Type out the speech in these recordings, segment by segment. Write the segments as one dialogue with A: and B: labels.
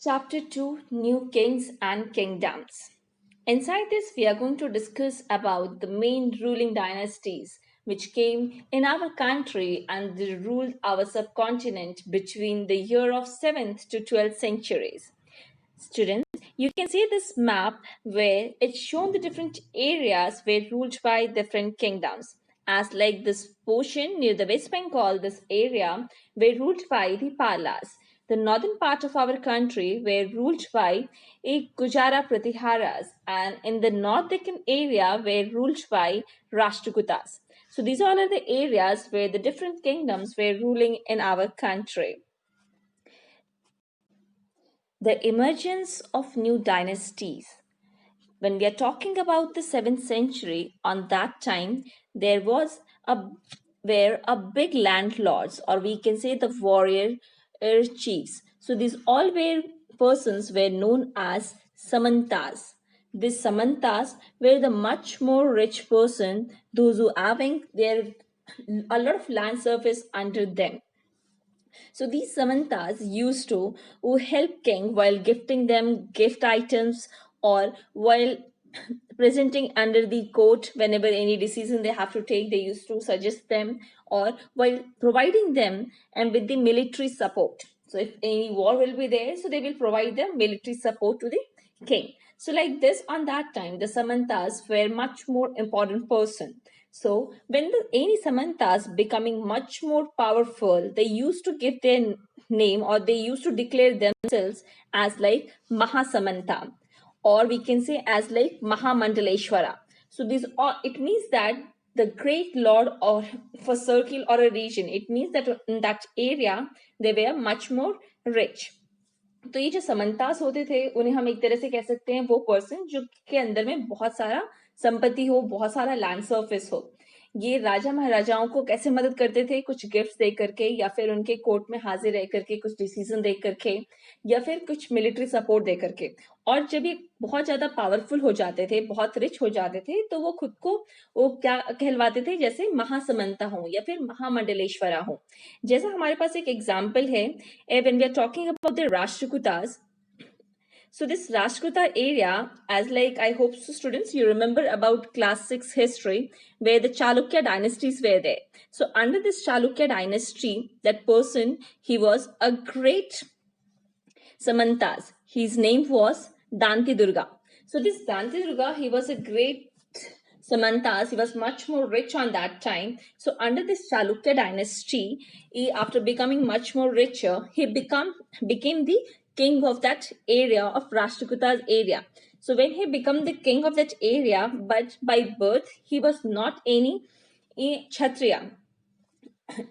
A: Chapter 2, New Kings and Kingdoms. Inside this, we are going to discuss about the main ruling dynasties which came in our country and they ruled our subcontinent between the year of 7th to 12th centuries. Students, you can see this map where it's shown the different areas were ruled by different kingdoms. As like this portion near the West Bengal, this area were ruled by the Palas. The northern part of our country were ruled by a Gujara Pratiharas, and in the North Deccan area were ruled by Rashtrakutas. So these all are the areas where the different kingdoms were ruling in our country. The emergence of new dynasties. When we are talking about the 7th century, on that time, there was a were a big landlords, or we can say the warrior chiefs. So these all were persons were known as samantas. These samantas were the much more rich person, those who having their a lot of land surface under them. So these samantas used to who help king while gifting them gift items or while presenting under the court whenever any decision they have to take, they used to suggest them or while providing them and with the military support. So if any war will be there, so they will provide them military support to the king. So like this, on that time, the samantas were much more important person. So when any samantas becoming much more powerful, they used to give their name or they used to declare themselves as like Mahasamanta, or we can say as like Mahamandaleshwara. So this all it means that the great lord or for circle or a region, it means that in that area they were much more rich. तो ये जो समंतास होते थे उन्हें हम एक तरह से कह सकते हैं वो पर्सन जो के अंदर में बहुत सारा संपत्ति हो, बहुत सारा लैंड सर्फेस हो. ये राजा महाराजाओं को कैसे मदद करते थे, कुछ गिफ्ट दे करके या फिर उनके कोर्ट में हाजिर रह करके कुछ डिसीजन दे करके या फिर कुछ मिलिट्री सपोर्ट दे करके. और जब ये बहुत ज्यादा पावरफुल हो जाते थे, बहुत रिच हो जाते थे, तो वो खुद को वो क्या कहलवाते थे, जैसे महासमंता हो या फिर महामंडलेश्वरा हो. जैसा हमारे पास एक एग्जाम्पल है when we are talking about the Rashtrakutas. So this Rashtrakuta area, as like I hope so students you remember about class 6 history where the Chalukya dynasties were there. So under this Chalukya dynasty, that person, he was a great Samantas. His name was Danti Durga. So this Danti Durga, he was a great Samantas, he was much more rich on that time. So under this Chalukya dynasty, after becoming much more richer, he became the king of that area of Rashtrakutas area. So when he became the king of that area, but by birth he was not any Kshatriya.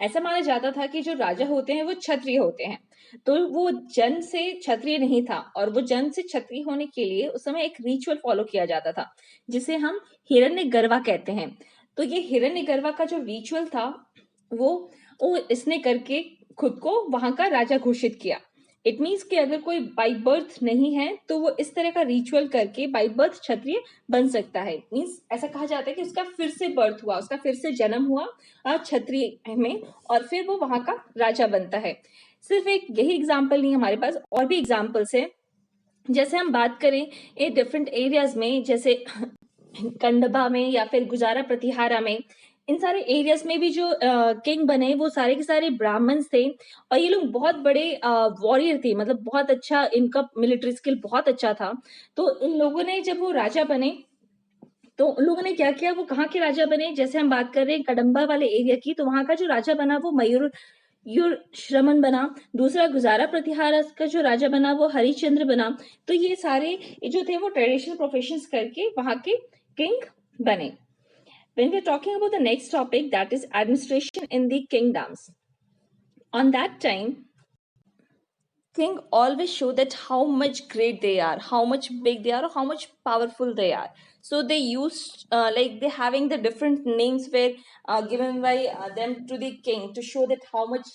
A: ऐसा माना जाता था कि जो राजा होते हैं वो क्षत्रिय होते हैं, तो वो जन्म से क्षत्रिय नहीं था और वो जन्म से क्षत्रिय होने के लिए उस समय एक रिचुअल फॉलो किया जाता था जिसे हम हिरण्यगर्वा कहते हैं. तो ये हिरण्यगर्वा का जो रिचुअल था वो इसने करके खुद को वहां का राजा घोषित किया. इट मीन्स कि अगर कोई बाई बर्थ नहीं है तो वो इस तरह का रिचुअल करके बाई बर्थ क्षत्रिय बन सकता है. मीन्स ऐसा कहा जाता है कि उसका फिर से बर्थ हुआ, उसका फिर से जन्म हुआ क्षत्रिय में और फिर वो वहां का राजा बनता है. सिर्फ एक यही एग्जाम्पल नहीं, हमारे पास और भी एग्जाम्पल्स है. जैसे हम बात करें ये डिफरेंट एरियाज में, जैसे कंडबा में या फिर गुजारा प्रतिहारा में, इन सारे एरियाज में भी जो किंग बने वो सारे के सारे ब्राह्मण्स थे और ये लोग बहुत बड़े वॉरियर थे, मतलब बहुत अच्छा इनका मिलिट्री स्किल बहुत अच्छा था. तो इन लोगों ने जब वो राजा बने तो उन लोगों ने क्या किया, वो कहाँ के राजा बने, जैसे हम बात कर रहे हैं कडम्बा वाले एरिया की, तो वहां का जो राजा बना वो मयूर श्रमण बना. दूसरा गुजारा प्रतिहार का जो राजा बना वो हरिश्चंद्र बना. तो ये सारे जो थे वो ट्रेडिशनल प्रोफेशंस करके वहां के किंग बने. When we're talking about the next topic, that is administration in the kingdoms. On that time, king always show that how much great they are, how much big they are, or how much powerful they are. So they used like they having the different names were given by them to the king to show that how much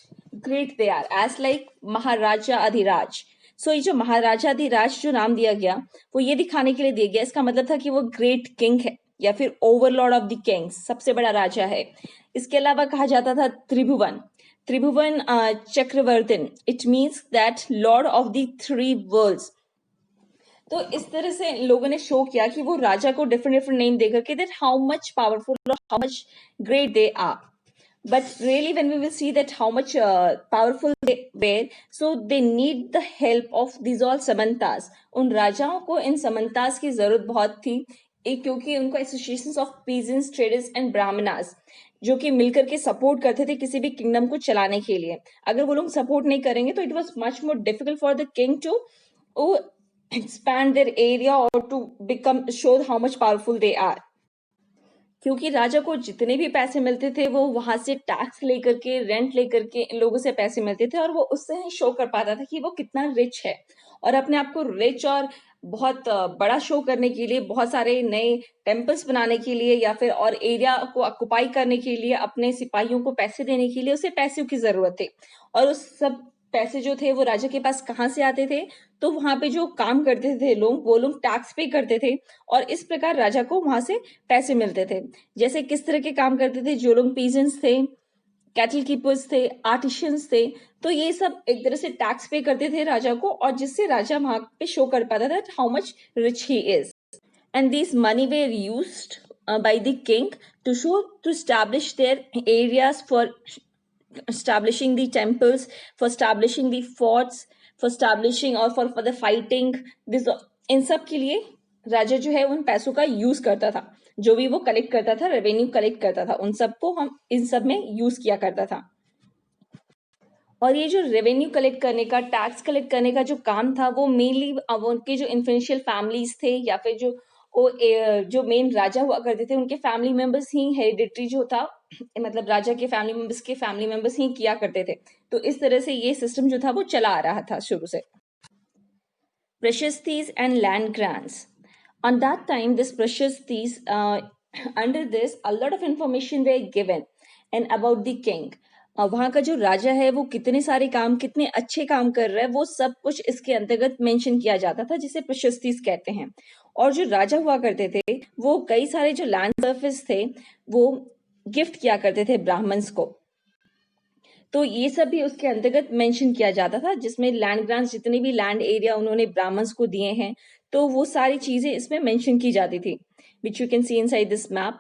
A: great they are, as like Maharaja Adhiraj. सो ये जो महाराजा अधिराज जो नाम दिया गया वो ये दिखाने के लिए दिया गया, इसका मतलब था कि वो ग्रेट किंग है या फिर ओवरलॉर्ड ऑफ द किंग्स, सबसे बड़ा राजा है. इसके अलावा कहा जाता था त्रिभुवन. Tribhuvan Chakravartin. It means that Lord of the Three Worlds. तो इस तरह से लोगों ने शो किया कि वो राजा को डिफरेंट डिफरेंट नेम देकर के दैट हाउ मच पावरफुल और how much great they are. But really, when we will see that how much powerful they were, so they need the help of these all samantas. उन राजाओं को इन samantas की जरूरत बहुत थी, एक क्योंकि उनको associations of peasants, traders and Brahmanas जो कि मिलकर के सपोर्ट करते थे किसी भी किंगडम को चलाने के लिए. अगर वो लोग सपोर्ट नहीं करेंगे तो it was much more difficult for the king to expand their area or to become show how much powerful they are. क्योंकि राजा को जितने भी पैसे मिलते थे वो वहां से टैक्स लेकर के, रेंट लेकर के इन लोगों से पैसे मिलते थे और वो उससे ही शो कर पाता था कि वो कितना रिच है. और अपने आप को रिच और बहुत बड़ा शो करने के लिए, बहुत सारे नए टेम्पल्स बनाने के लिए या फिर और एरिया को ऑक्युपाई करने के लिए, अपने सिपाहियों को पैसे देने के लिए उसे पैसों की जरूरत थी. और उस सब पैसे जो थे वो राजा के पास कहाँ से आते थे? तो वहां पे जो काम करते थे लोग, वो लोग टैक्स पे करते थे और इस प्रकार राजा को वहां से पैसे मिलते थे. जैसे किस तरह के काम करते थे? जो लोग पीजेंट्स थे, कैटल कीपर्स थे, आर्टिशियंस थे, तो ये सब एक तरह से टैक्स पे करते थे राजा को और जिससे राजा वहां पे शो कर पाता था how much rich he is. And these money were used by the king to show to establish their areas for establishing the temples, for establishing the forts, for establishing or for the fighting. This इन सब के लिए राजा जो है उन पैसों का use करता था. जो भी वो कलेक्ट करता था, रेवेन्यू कलेक्ट करता था, उन सबको हम इन सब में यूज किया करता था. और ये जो रेवेन्यू कलेक्ट करने का, टैक्स कलेक्ट करने का जो काम था वो मेनली उनके जो इन्फ्लुएंशियल फैमिलीज थे या फिर जो मेन राजा हुआ करते थे उनके फैमिली मेंबर्स ही हेरिडिटरी जो था, मतलब राजा के फैमिली मेंबर्स ही किया करते थे. तो इस तरह से ये सिस्टम जो था वो चला आ रहा था शुरू से. Precious thieves and land grants. On that time, this precious thieves, under this, a lot of information were given and about the king. वहाँ का जो राजा है वो कितने सारे काम, कितने अच्छे काम कर रहा है, वो सब कुछ इसके अंतर्गत मेंशन किया जाता था, जिसे प्रशस्तिस कहते हैं. और जो राजा हुआ करते थे वो कई सारे जो लैंड सर्फेस थे वो गिफ्ट किया करते थे ब्राह्मण्स को. तो ये सब भी उसके अंतर्गत मेंशन किया जाता था, जिसमें लैंड ग्रांट्स, जितने भी लैंड एरिया उन्होंने ब्राह्मण्स को दिए हैं, तो वो सारी चीजें इसमें मेंशन की जाती थी, which you can see inside this map,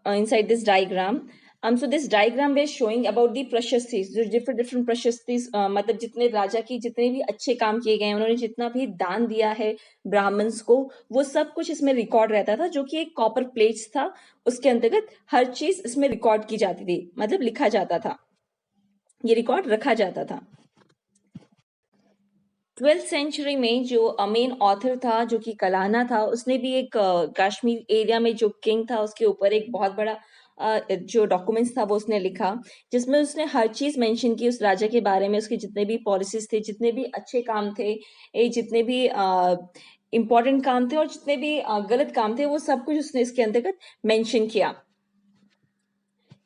A: inside this diagram. So this diagram we are showing about the प्रशस्तिस, जो different प्रशस्तिस, मतलब जितने राजा की जितने भी अच्छे काम किए गए, उन्होंने जितना भी दान दिया है ब्राह्मण्स को, वो सब कुछ इसमें रिकॉर्ड रहता था, जो कि एक कॉपर प्लेट्स था, उसके अंतर्गत हर चीज इसमें रिकॉर्ड की जाती थी, मतलब लिखा जाता था, ये रिकॉर्ड रखा जाता था. 12th सेंचुरी में जो मेन ऑथर था जो कि कलाना था, उसने भी एक कश्मीर एरिया में जो किंग था उसके ऊपर एक बहुत बड़ा जो डॉक्यूमेंट्स था वो उसने लिखा, जिसमें उसने हर चीज मेंशन की उस राजा के बारे में, उसके जितने भी पॉलिसीज थे, जितने भी अच्छे काम थे, जितने भी इंपॉर्टेंट काम थे और जितने भी गलत काम थे, वो सब कुछ उसने इसके अंतर्गत मेंशन किया.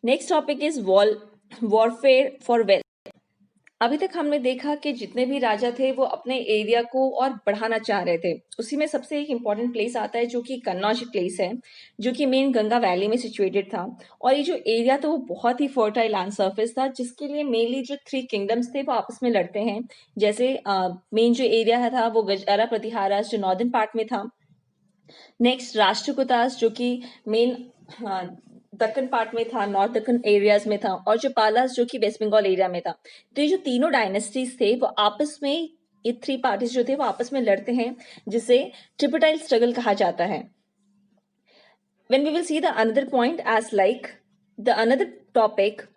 A: Next topic is warfare for wealth. अभी तक हमने देखा कि जितने भी राजा थे वो अपने एरिया को और बढ़ाना चाह रहे थे. उसी में सबसे एक इम्पॉर्टेंट प्लेस आता है जो कि कन्नौज प्लेस है, जो कि मेन गंगा वैली में सिचुएटेड था. और ये जो एरिया था वो बहुत ही फर्टाइल लैंड सर्फेस था, जिसके लिए मेनली जो 3 किंगडम्स थे वो आपस में लड़ते हैं. जैसे मेन जो एरिया था वो गजारा प्रतिहारास जो नॉर्दर्न पार्ट में था. नेक्स्ट राष्ट्रकूटास जो कि मेन दक्कन पार्ट में था, नॉर्थ दक्कन एरियाज में था, और जो पालास जो कि वेस्ट बंगाल एरिया में था. तो ये जो तीनों डायनेस्टीज थे वो आपस में, ये 3 पार्टीज जो थे वो आपस में लड़ते हैं, जिसे ट्रिपटाइल स्ट्रगल कहा जाता है. When we will see the another point as like the another topic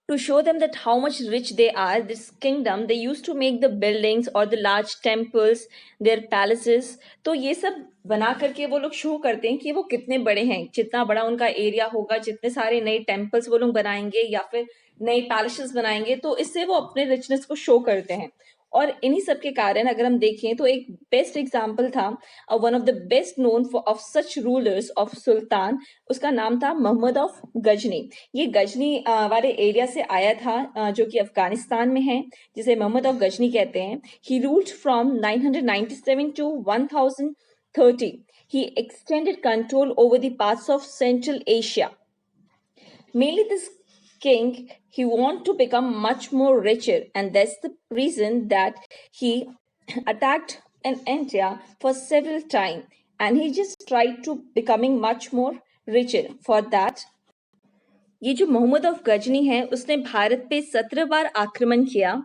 A: to show them that how much rich they are, this kingdom, they used to make the buildings or the large temples, their palaces. तो ये सब बना करके वो लोग show करते हैं कि वो कितने बड़े हैं, जितना बड़ा उनका एरिया होगा, जितने सारे नए टेम्पल्स वो लोग बनाएंगे या फिर नए पैलेसेस बनाएंगे, तो इससे वो अपने रिचनेस को शो करते हैं. और इन्हीं सब के कारण अगर हम देखें तो एक बेस्ट एग्जाम्पल था, one of the best known of such rulers of सुल्तान, उसका नाम था मोहम्मद ऑफ गजनी. ये गजनी वाले एरिया से आया था, जो कि अफगानिस्तान में है, जिसे मोहम्मद ऑफ गजनी कहते हैं. He ruled from 997 to 1030. He extended control over the parts of Central Asia. Mainly this king, he want to become much more richer, and that's the reason that he attacked an India for several times, and he just tried to becoming much more richer. For that, ये जो Mohammad of Ghazni है उसने भारत पे 17 बार आक्रमण किया,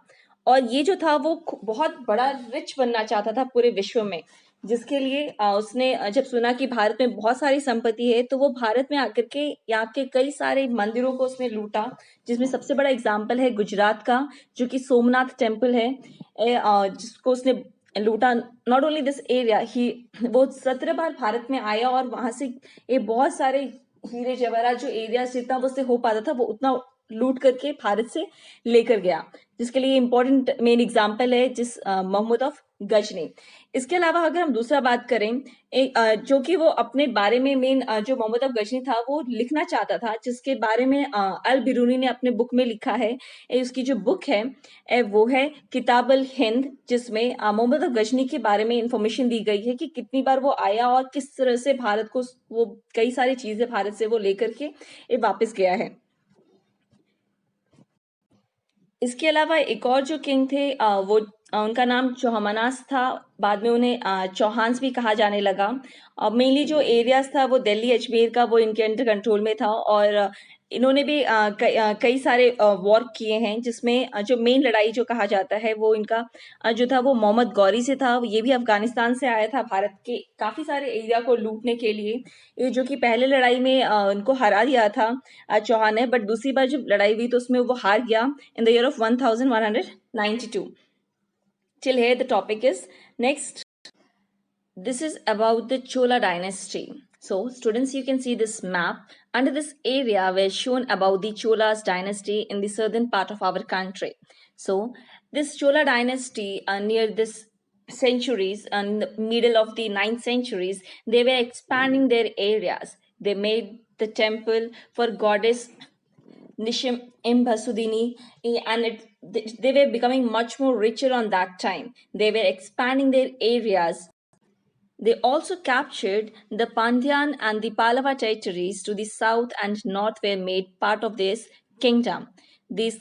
A: और ये जो था वो बहुत बड़ा रिच बनना चाहता था पूरे विश्व में, जिसके लिए उसने जब सुना कि भारत में बहुत सारी संपत्ति है तो वो भारत में आकर के यहाँ के कई सारे मंदिरों को उसने लूटा, जिसमें सबसे बड़ा एग्जाम्पल है गुजरात का जो कि सोमनाथ टेम्पल है, जिसको उसने लूटा। नॉट ओनली दिस एरिया, ही वो 17 बार भारत में आया और वहां से ये बहुत सारे हीरे जवाहरात जो एरिया जितना वो उससे हो पाता था वो उतना लूट करके भारत से लेकर गया, जिसके लिए इंपॉर्टेंट मेन एग्जाम्पल है जिस मोहम्मद ऑफ गजनी। इसके अलावा अगर हम दूसरा बात करें, जो कि वो अपने बारे में मेन जो मोहम्मद ऑफ गजनी था वो लिखना चाहता था, जिसके बारे में अल बिरूनी ने अपने बुक में लिखा है। उसकी जो बुक है वो है किताब अल हिंद, जिसमें मोहम्मद ऑफ गजनी के बारे में इंफॉर्मेशन दी गई है कि कितनी बार वो आया और किस तरह से भारत को वो कई सारी चीजें भारत से वो लेकर के ये वापस गया है। इसके अलावा एक और जो किंग थे वो उनका नाम चौहामनास था, बाद में उन्हें चौहान्स भी कहा जाने लगा। मेनली जो एरियाज था वो दिल्ली अजमेर का वो इनके अंडर कंट्रोल में था, और इन्होंने भी कई सारे वॉर किए हैं, जिसमें जो मेन लड़ाई जो कहा जाता है वो इनका जो था वो मोहम्मद गौरी से था। ये भी अफगानिस्तान से आया था भारत के काफी सारे एरिया को लूटने के लिए। ये जो कि पहले लड़ाई में उनको हरा दिया था चौहान ने, बट दूसरी बार जब लड़ाई हुई तो उसमें वो हार गया in the year of 1192। Till here the topic is next. This is about the Chola dynasty. So students, you can see this map. Under this area we're shown about the Cholas dynasty in the southern part of our country. So this Chola dynasty near this centuries and the middle of the 9th centuries, they were expanding their areas. They made the temple for goddess Nishim Imbasudini, and they were becoming much more richer on that time. They were expanding their areas. They also captured the Pandyan and the Pallava territories to the south and north were made part of this kingdom. This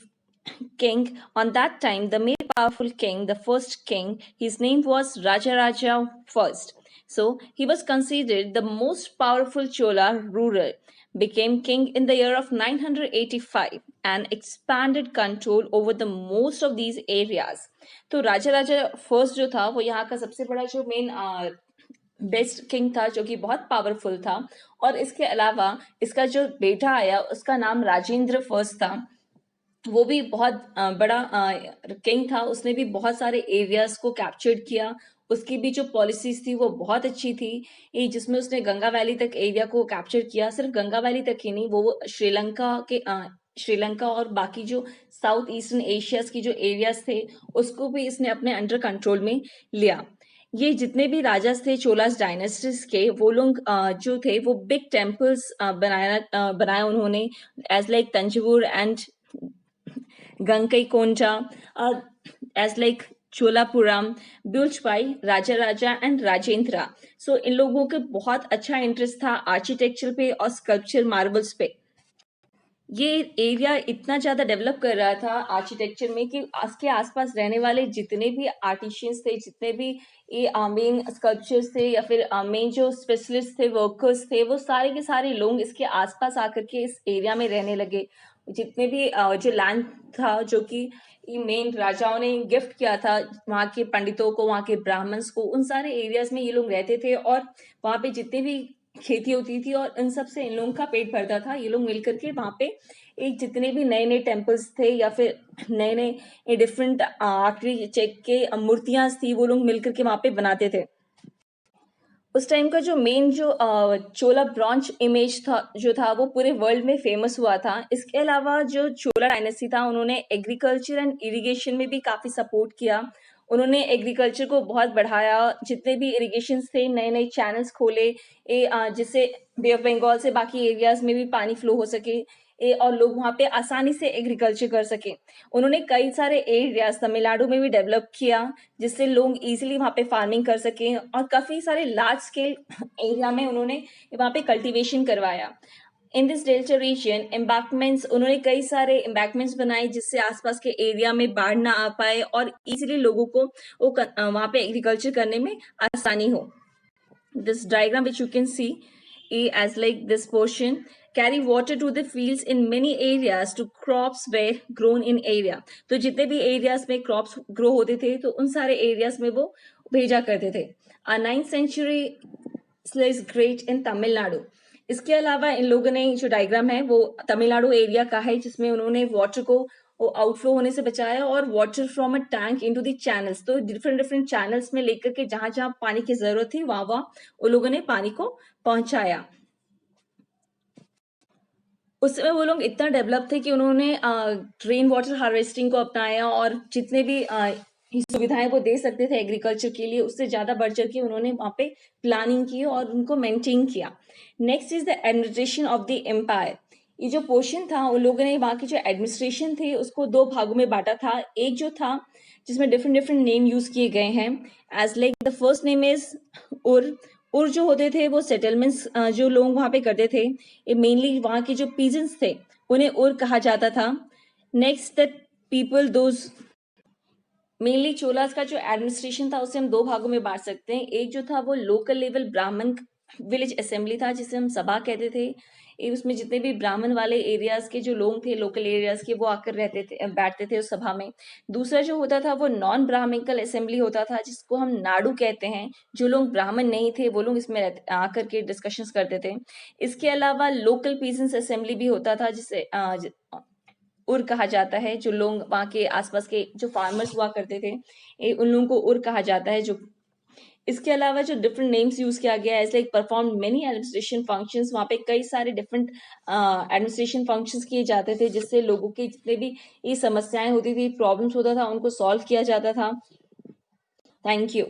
A: king on that time, the most powerful king, the first king, his name was Rajaraja first. So he was considered the most powerful Chola ruler, became king in the year of 985 and expanded control over the most of these areas. तो राजा राजा first जो था वो यहाँ का सबसे बड़ा जो main best king था, जो कि बहुत पावरफुल था, और इसके अलावा इसका जो बेटा आया उसका नाम राजेंद्र फर्स्ट था। वो भी बहुत बड़ा किंग था, उसने भी बहुत सारे एरियाज को कैप्चर किया। उसकी भी जो पॉलिसीज थी वो बहुत अच्छी थी, ये जिसमें उसने गंगा वैली तक एरिया को कैप्चर किया। सिर्फ गंगा वैली तक ही नहीं, वो श्रीलंका और बाकी जो साउथ ईस्टर्न एशियाज की जो एरियाज थे उसको भी इसने अपने अंडर कंट्रोल में लिया। ये जितने भी राजास थे चोलास डायनेस्टीज के, वो लोग जो थे वो बिग टेम्पल्स बनाया उन्होंने, as like Thanjavur and Gangaikonda, as like Cholapuram, बुल्चपाई, राजा राजा एंड राजेंद्रा। सो इन लोगों के बहुत अच्छा इंटरेस्ट था आर्किटेक्चर पे और स्कल्पचर मार्बल्स पे। ये एरिया इतना ज्यादा डेवलप कर रहा था आर्किटेक्चर में कि उसके आसपास रहने वाले जितने भी आर्टिशियंस थे, जितने भी ये मेन स्कल्पचर्स थे या फिर मेन जो स्पेशलिस्ट थे, वर्कर्स थे, वो सारे के सारे लोग इसके आसपास आकर के इस एरिया में रहने लगे। जितने भी जो लैंड था जो कि मेन राजाओं ने गिफ्ट किया था वहाँ के पंडितों को, वहाँ के ब्राह्मण्स को, उन सारे एरियाज में ये लोग रहते थे और वहाँ पे जितने भी खेती होती थी और इन सब से इन लोगों का पेट भरता था। ये लोग मिलकर के वहाँ पे एक जितने भी नए नए टेम्पल्स थे या फिर नए नए डिफरेंट आर्किटेक्चर के मूर्तियां थी, वो लोग मिलकर के वहाँ पे बनाते थे। उस टाइम का जो मेन जो चोला ब्रॉन्ज इमेज था जो था वो पूरे वर्ल्ड में फेमस हुआ था। इसके अलावा जो चोला डायनेस्टी था उन्होंने एग्रीकल्चर एंड इरिगेशन में भी काफी सपोर्ट किया। उन्होंने एग्रीकल्चर को बहुत बढ़ाया, जितने भी इरिगेशन थे नए नए चैनल्स खोले जिससे बे ऑफ बंगाल से बाकी एरियाज में भी पानी फ्लो हो सके और लोग वहाँ पे आसानी से एग्रीकल्चर कर सके। उन्होंने कई सारे एरियाज तमिलनाडु में भी डेवलप किया जिससे लोग इजीली वहाँ पे फार्मिंग कर सकें और काफी सारे लार्ज स्केल एरिया में उन्होंने वहाँ पे कल्टीवेशन करवाया। In this delta region embankments, उन्होंने कई सारे एम्बैंकमेंट्स बनाए जिससे आसपास के एरिया में बाढ़ ना आ पाए और इजीली लोगों को वहाँ पे एग्रीकल्चर करने में आसानी हो. This diagram which you can see as like this portion carry water to the fields in many areas to crops were grown in area. तो जितने भी areas में crops grow होते थे तो उन सारे areas में वो भेजा करते थे. 9th century is great in Tamil Nadu. इसके अलावा इन लोगों ने जो डायग्राम है वो तमिलनाडु एरिया का है जिसमें उन्होंने वाटर को आउटफ्लो होने से बचाया और water from a tank into the channels, तो डिफरेंट डिफरेंट चैनल्स में लेकर के जहां जहां पानी की जरूरत थी वहां वहां उन लोगों ने पानी को पहुंचाया. उस समय वो लोग इतना डेवलप थे कि उन्होंने रेन वाटर हार्वेस्टिंग को अपनाया और जितने भी सुविधाएं वो दे सकते थे एग्रीकल्चर के लिए उससे ज्यादा बढ़ चढ़ के उन्होंने वहां पे प्लानिंग की और उनको मेंटेन किया. Next is the administration of the empire. ये जो पोर्शन था उन लोगों ने वहां की जो एडमिनिस्ट्रेशन थे उसको दो भागों में बांटा था. एक जो था जिसमें डिफरेंट डिफरेंट नेम यूज किए गए हैं as like the first name is your जो होते थे वो सेटलमेंट्स जो लोग वहां पे करते थे, ये मेनली वहां के जो पीजेंट्स थे उन्हें उर कहा जाता था. Next the people those mainly Cholas का जो एडमिनिस्ट्रेशन था उसे हम दो भागों में बांट सकते हैं. एक जो था वो लोकल लेवल ब्राह्मण विलेज असेंबली था जिसे हम सभा कहते थे. उसमें जितने भी ब्राह्मण वाले एरियाज के जो लोग थे लोकल एरियाज के वो आकर रहते थे बैठते थे उस सभा में. दूसरा जो होता था वो नॉन ब्राह्मणिकल असेंबली होता था जिसको हम नाडू कहते हैं. जो लोग ब्राह्मण नहीं थे वो लोग इसमें आकर के डिस्कशंस करते थे. इसके अलावा लोकल पीसेंट्स असेंबली भी होता था जिसे उर कहा जाता है. जो लोग वहाँ के आसपास के जो फार्मर्स हुआ करते थे उन लोगों को उर कहा जाता है. जो इसके अलावा जो डिफरेंट नेम्स यूज किया गया है like perform many administration functions, वहाँ पे कई सारे डिफरेंट एडमिनिस्ट्रेशन फंक्शंस किए जाते थे जिससे लोगों के जितने भी ये समस्याएं होती थी प्रॉब्लम्स होता था उनको सॉल्व किया जाता था. Thank you.